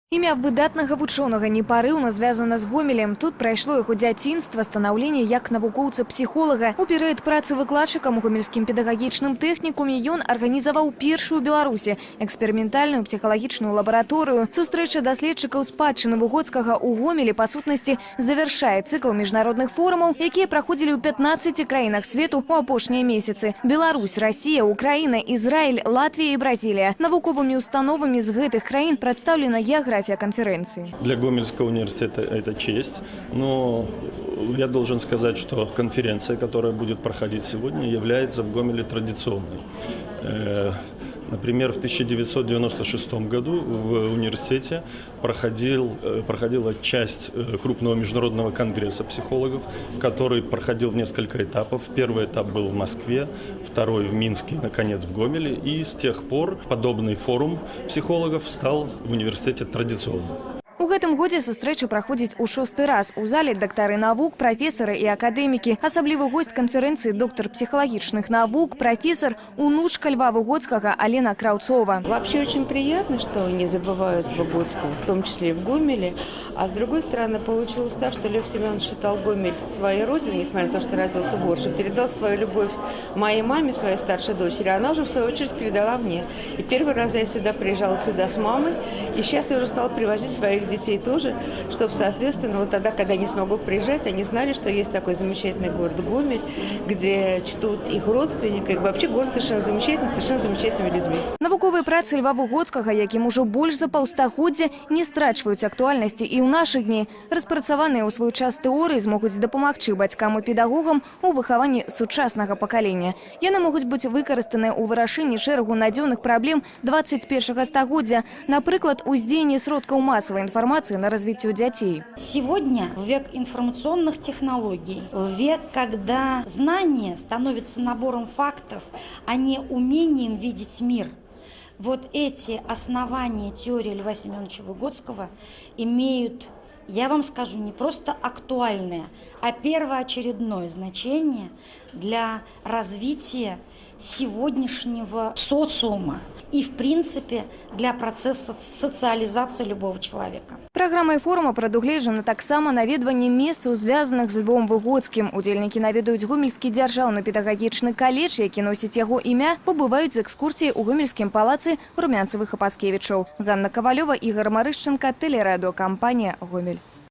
Імя выдатнага вучонага непарыўна звязана з Гомелем. Тут прайшло яго дзяцінства, станаўленне як навукоўца-псіхолага. У перыяд працы выкладчыкам у гомельскім педагагічным тэхнікуме ён арганізаваў першую ў Беларусі эксперыментальную псіхалагічную лабараторыю. Сустрэча даследчыкаў спадчыны Вугодскага ў Гомелі па сутнасці завяршае цыкл міжнародных форумаў, якія праходзілі ў 15 краінах свету ў апошнія месяцы. Беларусь, Расія, Украіна, Ізраіль, Латвія і Бразілія. Навуковымі установамі з гэтых краін прадстаўлена геаграфія конференции. Для Гомельского университета это честь, но я должен сказать, что конференция, которая будет проходить сегодня, является в Гомеле традиционной. Например, в 1996 году в университете проходила часть крупного международного конгресса психологов, который проходил в несколько этапов. Первый этап был в Москве, второй в Минске и, наконец, в Гомеле. И с тех пор подобный форум психологов стал в университете традиционным. У гэтым годзе сустрэча праходзіць у 6-й раз. У зале доктары навук, прафесары і акадэмікі. Асаблівы гость конференции доктор психологичных наук, профессор, унучка Льва Выгодского Алена Крауцова. Вообще очень приятно, что не забывают Выгодского, в том числе и в Гомеле. А с другой стороны, получилось так, что Лев Семенович считал Гомель своей родиной, несмотря на то, что родился в Орше, передал свою любовь моей маме, своей старшей дочери. Она уже, в свою очередь, передала мне. И первый раз я сюда приезжала с мамой, и сейчас я уже стала привозить своих детей тоже, чтобы, соответственно, вот тогда, когда не смогу приезжать, они знали, что есть такой замечательный город Гомель, где чтут их родственников. И вообще город совершенно замечательный, совершенно замечательными людьми. Навуковыя працы Льва Выгодскага, якім ужо больш за паўстагоддзя, не страчваюць актуальнасці і ў нашы дні. Распрацаваныя ў свой час тэорыі змогуць дапамагчы бацькам і педагогам у выхаванні сучаснага пакалення. Яны могуць быць выкарыстаныя ў вырашэнні шэрагу надзённых праблем 21-го стагоддзя, напрыклад, уздзеянне сродкаў масавай информации на развитие детей. Сегодня в век информационных технологий, в век, когда знание становится набором фактов, а не умением видеть мир, вот эти основания теории Льва Семеновича Выгодского имеют, я вам скажу, не просто актуальное, а первоочередное значение для развития сегодняшнего социума и, в принципе, для процесса социализации любого человека. Праграмай форума прадугледжана таксама наведванне месцаў, звязаных з Львом Выгодскім. Удзельнікі наведаюць Гомельскі дзяржаўны педагагічны каледж, які носіць яго імя, пабываюць з экскурсіяй у Гомельскім палацы Румянцевых і Паскевічаў. Ганна Ковалёва, Ігор Марышченко, тэлерадыёкампанія «Гомель».